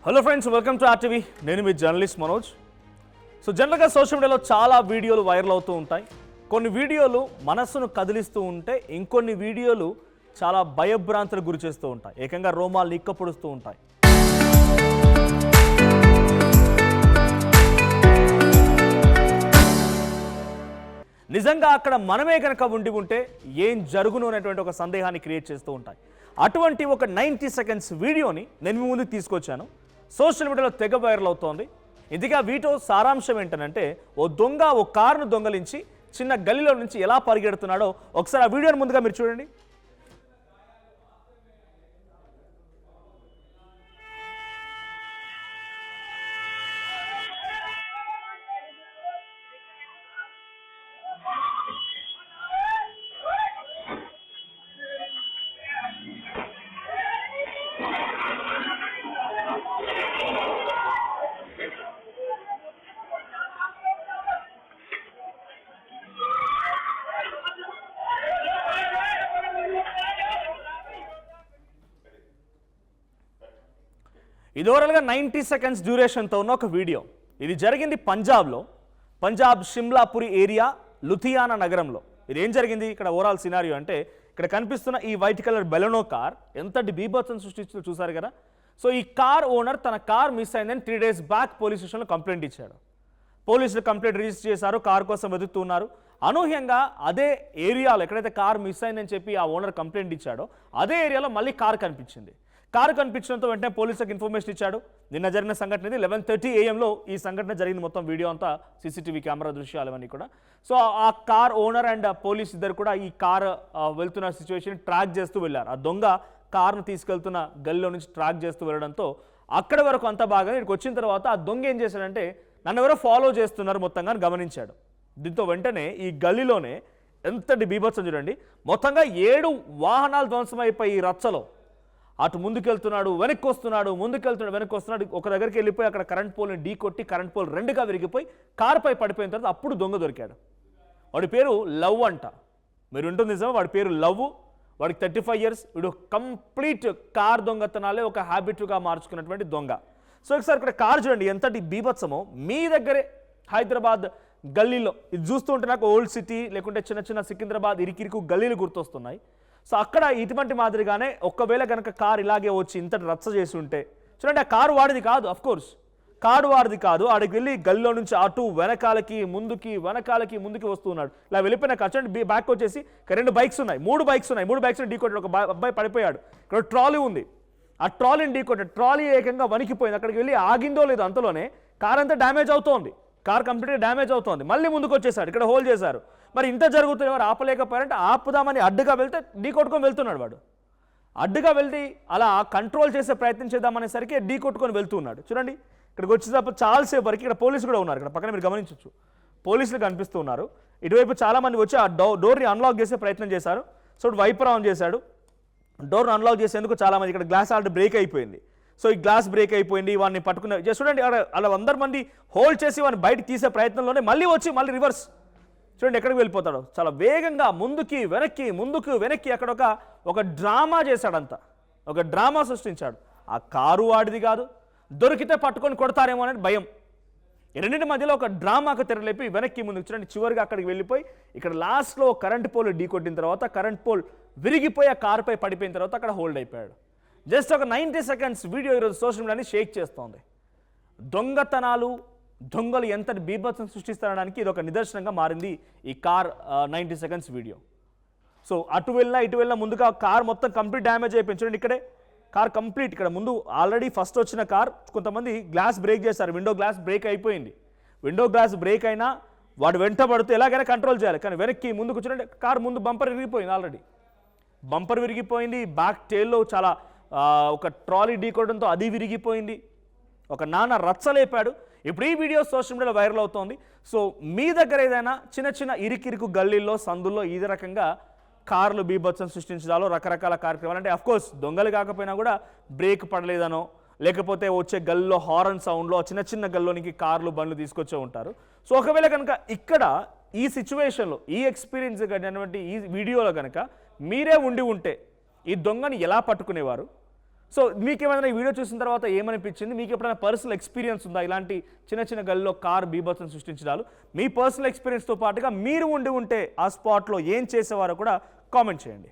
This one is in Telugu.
Hello friends, welcome to RTV. నేను మీ జర్నలిస్ట్ మనోజ్. సో జనరల్గా సోషల్ మీడియాలో చాలా వీడియోలు వైరల్ అవుతూ ఉంటాయి. కొన్ని వీడియోలు మనస్సును కదిలిస్తూ ఉంటే ఇంకొన్ని వీడియోలు చాలా భయభ్రాంతులకు గురి చేస్తూ ఉంటాయి. ఏకంగా రోమాలు నిక్కపొడుస్తూ ఉంటాయి. నిజంగా అక్కడ మనమే కనుక ఉంటే ఏం జరుగును అనేటువంటి ఒక సందేహాన్ని క్రియేట్ చేస్తూ ఉంటాయి. అటువంటి ఒక 90 సెకండ్స్ వీడియోని నేను మీ ముందుకు తీసుకొచ్చాను. సోషల్ మీడియాలో తెగ వైరల్ అవుతోంది. ఇందుకే వీటో సారాంశం ఏంటంటే, ఓ దొంగ ఓ కారును దొంగలించి చిన్న గల్లీలో నుంచి ఎలా పరిగెడుతున్నాడో ఒకసారి ఆ వీడియోని ముందుగా మీరు చూడండి. ఇది ఓవరాల్గా 90 సెకండ్స్ డ్యూరేషన్తో ఉన్న ఒక వీడియో. ఇది జరిగింది పంజాబ్లో, పంజాబ్ షిమ్లాపురి ఏరియా లుధియానా నగరంలో. ఇది ఏం జరిగింది ఇక్కడ ఓవరాల్ సినారియో అంటే, ఇక్కడ కనిపిస్తున్న ఈ వైట్ కలర్ బెలెనో కార్ ఎంతటి బీభత్సం సృష్టించిందో చూసారు కదా. సో ఈ కార్ ఓనర్ తన కార్ మిస్ అయిందని 3 days బ్యాక్ పోలీస్ స్టేషన్లో కంప్లైంట్ ఇచ్చాడు. పోలీసులు కంప్లైంట్ రిజిస్టర్ చేశారు, కార్ కోసం వెతుకుతున్నారు. అనూహ్యంగా అదే ఏరియాలో ఎక్కడైతే కార్ మిస్ అయిందని చెప్పి ఆ ఓనర్ కంప్లైంట్ ఇచ్చాడో అదే ఏరియాలో మళ్ళీ కార్ కనిపించింది. కారు కనిపించడంతో వెంటనే పోలీసులకు ఇన్ఫర్మేషన్ ఇచ్చాడు. నిన్న జరిగిన సంఘటన ఇది. 11:30 AM ఈ సంఘటన జరిగింది. మొత్తం వీడియో అంతా సీసీటీవీ కెమెరా దృశ్యాలు అవన్నీ కూడా. సో ఆ కార్ ఓనర్ అండ్ పోలీస్ ఇద్దరు కూడా ఈ కార్ వెళ్తున్న సిచ్యువేషన్ ట్రాక్ చేస్తూ వెళ్ళారు. ఆ దొంగ కార్ను తీసుకెళ్తున్న గల్లీలో నుంచి ట్రాక్ చేస్తూ వెళ్ళడంతో అక్కడి వరకు అంతా బాగా. ఇక్కడికి వచ్చిన తర్వాత ఆ దొంగ ఏం చేశాడంటే, నన్ను ఎవరో ఫాలో చేస్తున్నారు మొత్తంగా గమనించాడు. దీంతో వెంటనే ఈ గల్లీలోనే ఎంతటి బీభత్సం చూడండి. మొత్తంగా 7 వాహనాలు ధ్వంసమైపోయి ఈ రచ్చలో. అటు ముందుకెళ్తున్నాడు, వెనక్కి వస్తున్నాడు, ముందుకెళ్తున్నాడు, వెనక్కి వస్తున్నాడు. ఒక దగ్గరికి వెళ్ళిపోయి అక్కడ కరెంట్ పోల్ని ఢీ కొట్టి కరెంట్ పోల్ 2గా విరిగిపోయి కారుపై పడిపోయిన తర్వాత అప్పుడు దొంగ దొరికాడు. వాడి పేరు లవ్ అంట. మీరు ఉంటుంది నిజమే, వాడి పేరు లవ్. వాడికి 35 years. వీడు కంప్లీట్ కార్ దొంగతనాలే ఒక హ్యాబిట్గా మార్చుకున్నటువంటి దొంగ. సో ఒకసారి ఇక్కడ కారు చూడండి ఎంతటి బీభత్సమో. మీ దగ్గరే హైదరాబాద్ గల్లీలో ఇది చూస్తూ ఉంటే నాకు ఓల్డ్ సిటీ లేకుంటే చిన్న చిన్న సికింద్రాబాద్ ఇరికిరికి గల్లీలు గుర్తొస్తున్నాయి. సో అక్కడ ఇటువంటి మాదిరిగానే ఒకవేళ కనుక కారు ఇలాగే వచ్చి ఇంతటి రచ్చ చేసి ఉంటే చూడండి, ఆ కారు వాడిది కాదు, అఫ్కోర్స్ కారు వాడిది కాదు. ఆడికి వెళ్ళి గల్లీలో నుంచి అటు వెనకాలకి ముందుకి వస్తున్నాడు. ఇలా వెళ్ళిపోయిన చూడండి బ్యాక్ వచ్చేసి 2 బైక్స్ ఉన్నాయి, 3 బైక్స్ ఉన్నాయి. 3 బైక్స్ ఢీ కొట్టాడు. ఒక అబ్బాయి పడిపోయాడు. ఇక్కడ ట్రాలీ ఉంది, ఆ ట్రాలీని ఢీ కొట్టాడు. ట్రాలీ ఏకంగా వణికిపోయింది. అక్కడికి వెళ్ళి ఆగిందో లేదో అంతలోనే కార్ అంతా డ్యామేజ్ అవుతోంది. కార్ కంప్లీట్గా డ్యామేజ్ అవుతోంది. మళ్ళీ ముందుకు వచ్చేసాడు. ఇక్కడ హోల్డ్ చేశారు. మరి ఇంత జరుగుతుంది, ఎవరు ఆపలేకపోయారంటే ఆపుదామని అడ్డుగా వెళ్తే ఢీ కొట్టుకొని వెళ్తున్నాడు వాడు. అడ్డుగా వెళ్ళి అలా కంట్రోల్ చేసే ప్రయత్నం చేద్దామనేసరికి ఢీ కొట్టుకొని వెళ్తున్నాడు. చూడండి ఇక్కడికి వచ్చేటప్పుడు చాలాసేపు వరకు ఇక్కడ పోలీసులు కూడా ఉన్నారు. ఇక్కడ పక్కన మీరు గమనించవచ్చు, పోలీసులు కనిపిస్తూ ఉన్నారు. ఇటువైపు చాలామంది వచ్చి ఆ డోర్ని అన్లాక్ చేసే ప్రయత్నం చేశారు. సో వైపర్ ఆన్ చేశాడు. డోర్ని అన్లాక్ చేసేందుకు చాలామంది ఇక్కడ గ్లాస్ ఆల్రెడీ బ్రేక్ అయిపోయింది. సో ఈ గ్లాస్ బ్రేక్ అయిపోయింది. వాడిని పట్టుకునే చూడండి అలా 100 మంది హోల్డ్ చేసి వాడిని బయటకు తీసే ప్రయత్నంలోనే మళ్ళీ రివర్స్ చూడండి ఎక్కడికి వెళ్ళిపోతాడు. చాలా వేగంగా ముందుకు వెనక్కి అక్కడ ఒక డ్రామా చేశాడంతా. ఒక డ్రామా సృష్టించాడు. ఆ కారు వాడిది కాదు, దొరికితే పట్టుకొని కొడతారేమో అనేది భయం. రెండింటి మధ్యలో ఒక డ్రామాకు తెరలేపి వెనక్కి ముందుకు చూడండి. చివరిగా అక్కడికి వెళ్ళిపోయి ఇక్కడ లాస్ట్లో కరెంట్ పోల్ ఢీ కొట్టిన తర్వాత కరెంట్ పోల్ విరిగిపోయి ఆ కారుపై పడిపోయిన తర్వాత అక్కడ హోల్డ్ అయిపోయాడు. జస్ట్ ఒక 90 సెకండ్స్ వీడియో ఈరోజు సోషల్ మీడియాని షేక్ చేస్తోంది. దొంగలు ఎంతటి బీభత్సం సృష్టిస్తారనడానికి ఇది ఒక నిదర్శనంగా మారింది ఈ కార్ 90 సెకండ్స్ వీడియో. సో అటు వెళ్ళినా ఇటు వెళ్ళినా ముందుగా కార్ మొత్తం కంప్లీట్ డ్యామేజ్ అయిపోయింది. చూడండి ఇక్కడే కార్ కంప్లీట్. ఇక్కడ ముందు ఆల్రెడీ ఫస్ట్ వచ్చిన కార్ కొంతమంది గ్లాస్ బ్రేక్ చేశారు. విండో గ్లాస్ బ్రేక్ అయిపోయింది. విండో గ్లాస్ బ్రేక్ అయినా వాడు వెంట పడుతూ ఎలాగైనా కంట్రోల్ చేయాలి. కానీ వెనక్కి ముందుకు చూడండి, కార్ ముందు బంపర్ విరిగిపోయింది. ఆల్రెడీ బంపర్ విరిగిపోయింది. బ్యాక్ టైల్లో చాలా ఒక ట్రాలీ ఢీకొనడంతో అది విరిగిపోయింది. ఒక నాన్న రచ్చలేపాడు. ఇప్పుడు ఈ వీడియో సోషల్ మీడియాలో వైరల్ అవుతోంది. సో మీ దగ్గర ఏదైనా చిన్న ఇరుకిరుకు గల్లీల్లో సందుల్లో ఈ రకంగా కార్లు బీభత్సం సృష్టించడాలో రకరకాల కార్యక్రమాలు అంటే అఫ్కోర్స్ దొంగలు కాకపోయినా కూడా బ్రేక్ పడలేదనో లేకపోతే వచ్చే గల్లీలో హారన్ సౌండ్లో చిన్న గల్లోనికి కార్లు బండ్లు తీసుకొచ్చే ఉంటారు. సో ఒకవేళ కనుక ఇక్కడ ఈ సిచ్యువేషన్లో ఈ ఎక్స్పీరియన్స్ కలిగినటువంటి ఈ వీడియోలో కనుక మీరే ఉండి ఉంటే ఈ దొంగని ఎలా పట్టుకునేవారు? సో మీకు ఏమైనా ఈ వీడియో చూసిన తర్వాత ఏమనిపించింది, మీకు ఎప్పుడైనా పర్సనల్ ఎక్స్పీరియన్స్ ఉందా ఇలాంటి చిన్న చిన్న గల్లీలో కార్ బీభత్సం సృష్టించడాలు? మీ పర్సనల్ ఎక్స్పీరియన్స్తో పాటుగా మీరు ఉండి ఉంటే ఆ స్పాట్లో ఏం చేసేవారో కూడా కామెంట్ చేయండి.